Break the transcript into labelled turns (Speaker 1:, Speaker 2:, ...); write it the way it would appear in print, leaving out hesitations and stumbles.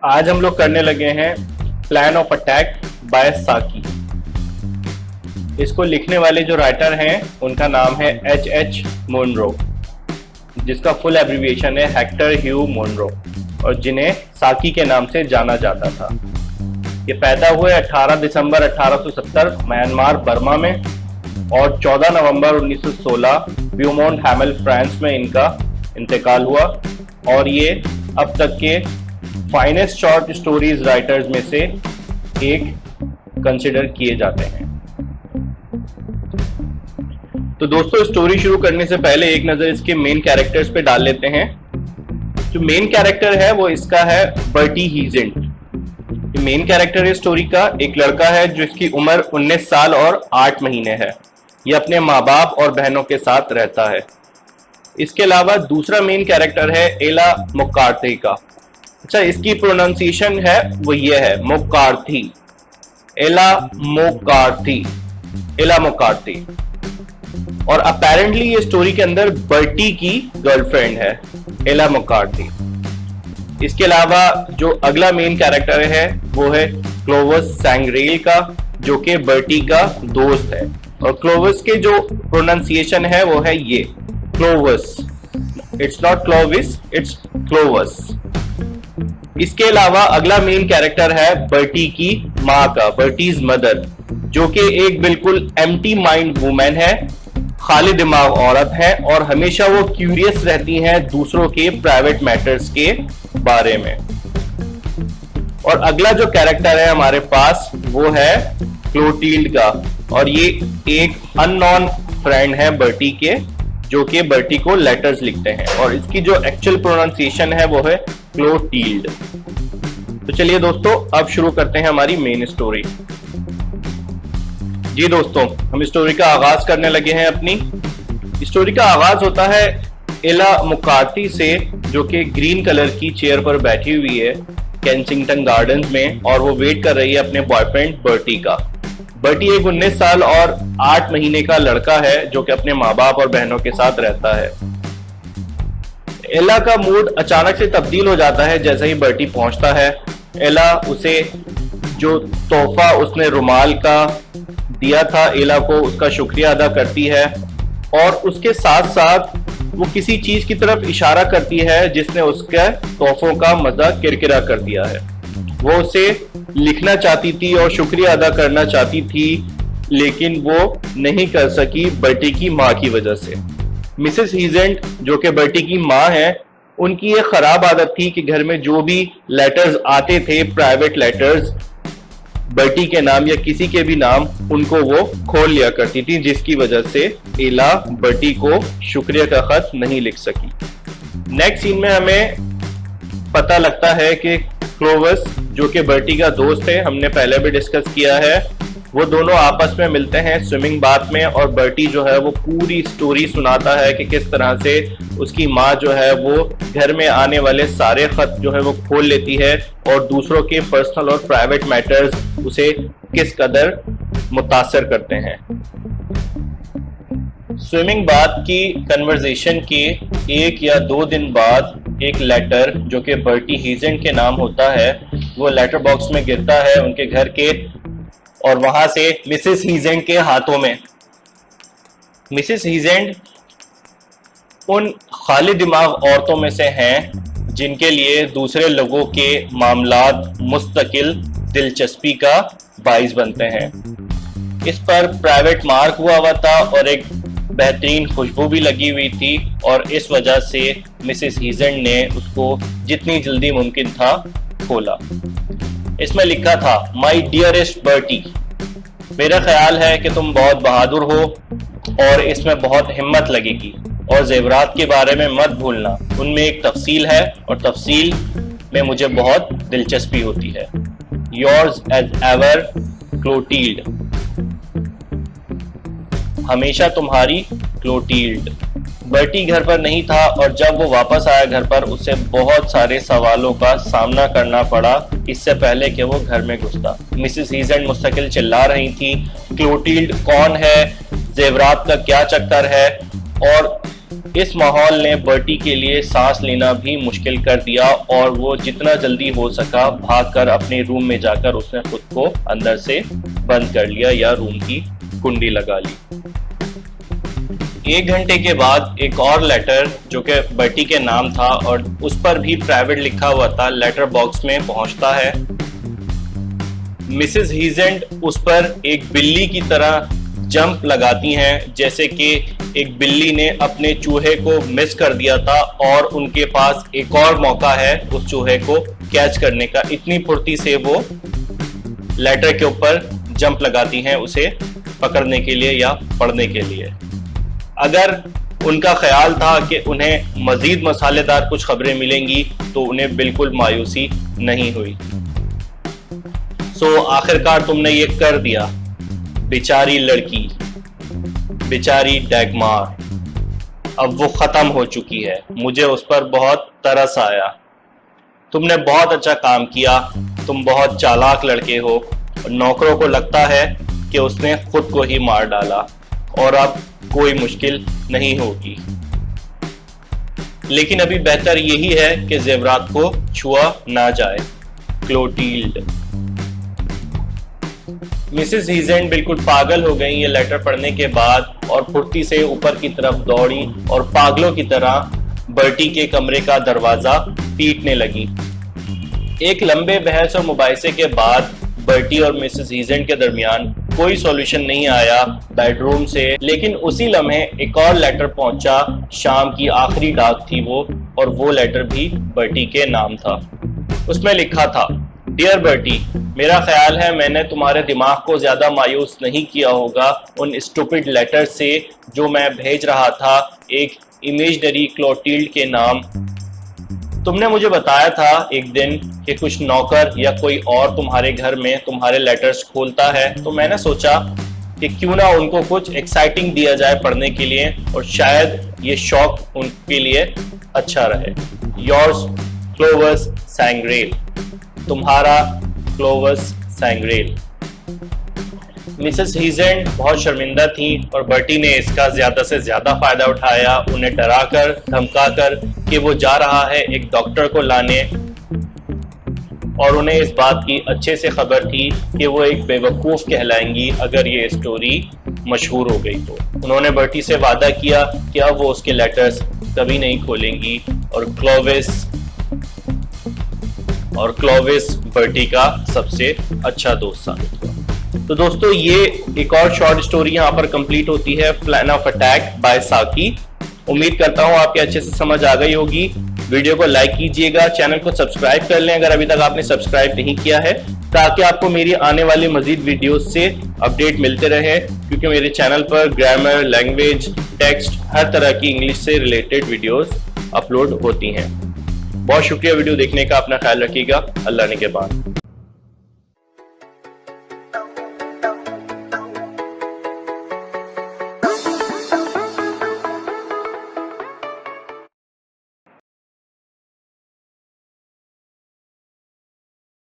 Speaker 1: आज हम लोग करने लगे हैं प्लान ऑफ अटैक बाय साकी। इसको लिखने वाले जो राइटर हैं उनका नाम है H.H. मुनरो, जिसका फुल एब्रिविएशन है हेक्टर ह्यू मुनरो, और जिन्हें साकी के नाम से जाना जाता था। ये पैदा हुए 18 दिसंबर 1870 म्यांमार बर्मा में और 14 नवंबर 1916 ब्यूमोंट हैमल फ्रांस में इनका इंतकाल हुआ। और ये अब तक के फाइनेस्ट शॉर्ट स्टोरीज राइटर्स में से एक कंसिडर किए जाते हैं। तो दोस्तों, स्टोरी शुरू करने से पहले एक नजर इसके मेन कैरेक्टर्स पे डाल लेते हैं। जो मेन कैरेक्टर है वो इसका है बर्टी हीजेंट। मेन कैरेक्टर इस स्टोरी का एक लड़का है जिसकी उम्र 19 साल और 8 महीने है। ये अपने माँ बाप और बहनों के साथ रहता है। इसके अलावा दूसरा मेन कैरेक्टर है एला मुकार्थी का। अच्छा, इसकी प्रोनाउंसिएशन है वो ये है मुकार्थी, एला मुकार्थी, एला मुकार्थी। और अपेरेंटली ये स्टोरी के अंदर बर्टी की गर्लफ्रेंड है एला मुकार्थी। इसके अलावा जो अगला मेन कैरेक्टर है वो है क्लोवस सैंग्रेल का, जो कि बर्टी का दोस्त है। और क्लोवस के जो प्रोनाउंसिएशन है वो है ये क्लोवस, इट्स नॉट क्लोविस, इट्स क्लोवस। इसके अलावा अगला मेन कैरेक्टर है बर्टी की माँ का, बर्टीज मदर, जो कि एक बिल्कुल एम्प्टी माइंड वुमेन है, खाली दिमाग औरत है और हमेशा वो क्यूरियस रहती हैं दूसरों के प्राइवेट मैटर्स के बारे में। और अगला जो कैरेक्टर है हमारे पास वो है क्लोटिल्ड का, और ये एक अननोन फ्रेंड है बर्टी के, जो कि बर्टी को लेटर्स लिखते हैं। और इसकी जो एक्चुअल प्रोनाउंसिएशन है वो है क्लोटिल्ड। तो चलिए दोस्तों, अब शुरू करते हैं हमारी मेन स्टोरी। जी दोस्तों, हम स्टोरी का आगाज करने लगे हैं। अपनी स्टोरी का आगाज होता है एला मुकार्थी से, जो कि ग्रीन कलर की चेयर पर बैठी हुई है केंसिंगटन गार्डन्स में, और वो वेट कर रही है अपने बॉयफ्रेंड बर्टी का। बर्टी एक 19 साल और 8 महीने का लड़का है जो कि अपने माँ बाप और बहनों के साथ रहता है। एला का मूड अचानक से तब्दील हो जाता है जैसे ही बर्टी पहुंचता है। एला उसे जो तोहफा उसने रुमाल का दिया था एला को, उसका शुक्रिया अदा करती है, और उसके साथ साथ वो किसी चीज की तरफ इशारा करती है जिसने उसके तोहफों का मजा किरकिरा कर दिया है। वो उसे लिखना चाहती थी और शुक्रिया अदा करना चाहती थी, लेकिन वो नहीं कर सकी बर्टी की माँ की वजह से। मिसेस हीजेंट, जो कि बर्टी की माँ है, उनकी ये खराब आदत थी कि घर में जो भी लेटर्स आते थे, प्राइवेट लेटर्स बर्टी के नाम या किसी के भी नाम, उनको वो खोल लिया करती थी, जिसकी वजह से एला बर्टी को शुक्रिया का खत नहीं लिख सकी। नेक्स्ट सीन में हमें पता लगता है कि क्लोवस, जो कि बर्टी का दोस्त है, हमने पहले भी डिस्कस किया है, वो दोनों आपस में मिलते हैं स्विमिंग बाथ में, और बर्टी जो है वो पूरी स्टोरी सुनाता है कि किस तरह से उसकी माँ जो है वो घर में आने वाले सारे खत जो है वो खोल लेती है और दूसरों के पर्सनल और प्राइवेट मैटर्स उसे किस कदर मुतासर करते हैं। स्विमिंग बाथ की कन्वर्सेशन के 1 या 2 दिन बाद एक लेटर, जो कि बर्टी हीजेंट के नाम होता है, वो लेटर बॉक्स में गिरता है उनके घर के, और वहां से मिसेस हीजेंट के हाथों में। मिसेस हीजेंट उन खाली दिमाग औरतों में से हैं जिनके लिए दूसरे लोगों के मामलात मुस्तकिल दिलचस्पी का बाइस बनते हैं। इस पर प्राइवेट मार्क हुआ था और एक बेहतरीन खुशबू भी लगी हुई थी, और इस वजह से मिसेस हीजेंट ने उसको जितनी जल्दी मुमकिन था खोला। इसमें लिखा था, माई डियरेस्ट बर्टी, मेरा ख्याल है कि तुम बहुत बहादुर हो और इसमें बहुत हिम्मत लगेगी, और जेवरात के बारे में मत भूलना, उनमें एक तफसील है और तफसील में मुझे बहुत दिलचस्पी होती है। योर्स एज एवर क्लोटिल्ड, हमेशा तुम्हारी क्लोटिल्ड। बर्टी घर पर नहीं था, और जब वो वापस आया घर पर उसे बहुत सारे सवालों का सामना करना पड़ा इससे पहले कि वो घर में घुसता। मिसेस हीजेंट मुस्तकिल चिल्ला रही थी, क्लोटिल्ड कौन है, जेवरात का क्या चक्कर है, और इस माहौल ने बर्टी के लिए सांस लेना भी मुश्किल कर दिया और वो जितना जल्दी हो सका भागकर अपने रूम में जाकर उसने खुद को अंदर से बंद कर लिया या रूम की कुंडी लगा ली। 1 घंटे के बाद एक और लेटर जो कि बर्टी के नाम था और उस पर भी प्राइवेट लिखा हुआ था, लेटर बॉक्स में पहुंचता है। मिसेस हीजेंट उस पर एक बिल्ली की तरह जंप लगाती हैं, जैसे कि एक बिल्ली ने अपने चूहे को मिस कर दिया था और उनके पास एक और मौका है उस चूहे को कैच करने का। इतनी फुर्ती से वो लेटर के ऊपर जंप लगाती हैं उसे पकड़ने के लिए या पढ़ने के लिए। अगर उनका ख्याल था कि उन्हें मजीद मसालेदार कुछ खबरें मिलेंगी तो उन्हें बिल्कुल मायूसी नहीं हुई। आखिरकार तुमने ये कर दिया, बेचारी लड़की, बेचारी डैगमार, अब वो खत्म हो चुकी है। मुझे उस पर बहुत तरस आया। तुमने बहुत अच्छा काम किया, तुम बहुत चालाक लड़के हो। नौकरों को लगता है कि उसने खुद को ही मार डाला और अब कोई मुश्किल नहीं होगी। लेकिन अभी बेहतर यही है कि जेवरात को छुआ ना जाए। क्लोटिल्ड। मिसेस हीजेंट बिल्कुल पागल हो गई ये लेटर पढ़ने के बाद और फुर्ती से ऊपर की तरफ दौड़ी और पागलों की तरह बर्टी के कमरे का दरवाजा पीटने लगी। एक लंबे बहस और मुबाहिसे के बाद बर्टी और मिसेस हीजेंट के दरमियान कोई सॉल्यूशन नहीं आया बेडरूम से। लेकिन उसी लम्हे एक और लेटर पहुंचा। शाम की आखिरी डाक थी वो, और वो लेटर भी बर्टी के नाम था। उसमें लिखा था, डियर बर्टी, मेरा ख्याल है मैंने तुम्हारे दिमाग को ज्यादा मायूस नहीं किया होगा उन स्टूपिड लेटर से जो मैं भेज रहा था एक इमेजिनरी क्लोटिल्ड के नाम। तुमने मुझे बताया था एक दिन कि कुछ नौकर या कोई और तुम्हारे घर में तुम्हारे लेटर्स खोलता है, तो मैंने सोचा कि क्यों ना उनको कुछ एक्साइटिंग दिया जाए पढ़ने के लिए और शायद ये शौक उनके लिए अच्छा रहे। योर्स क्लोवस सैंग्रेल। तुम्हारा क्लोवस सैंग्रेल। मिसेस हीजेंट बहुत शर्मिंदा थी और बर्टी ने इसका ज्यादा से ज्यादा फायदा उठाया, उन्हें डराकर धमकाकर कि वो जा रहा है एक डॉक्टर को लाने, और उन्हें इस बात की अच्छे से खबर थी कि वो एक बेवकूफ कहलाएंगी अगर ये स्टोरी मशहूर हो गई तो। उन्होंने बर्टी से वादा किया कि अब वो उसके लेटर्स कभी नहीं खोलेंगी और क्लोविस बर्टी का सबसे अच्छा दोस्त साबित हुआ। तो दोस्तों, ये एक और शॉर्ट स्टोरी यहाँ पर कंप्लीट होती है, प्लान ऑफ अटैक बाय साकी। उम्मीद करता हूँ आपके अच्छे से समझ आ गई होगी। वीडियो को लाइक कीजिएगा, चैनल को सब्सक्राइब कर लें अगर अभी तक आपने सब्सक्राइब नहीं किया है, ताकि आपको मेरी आने वाली मजीद वीडियोस से अपडेट मिलते रहे, क्योंकि मेरे चैनल पर ग्रामर, लैंग्वेज, टेक्स्ट, हर तरह की इंग्लिश से रिलेटेड वीडियोस अपलोड होती हैं। बहुत शुक्रिया वीडियो देखने का, अपना ख्याल रखिएगा। अल्लाह ने के बाद।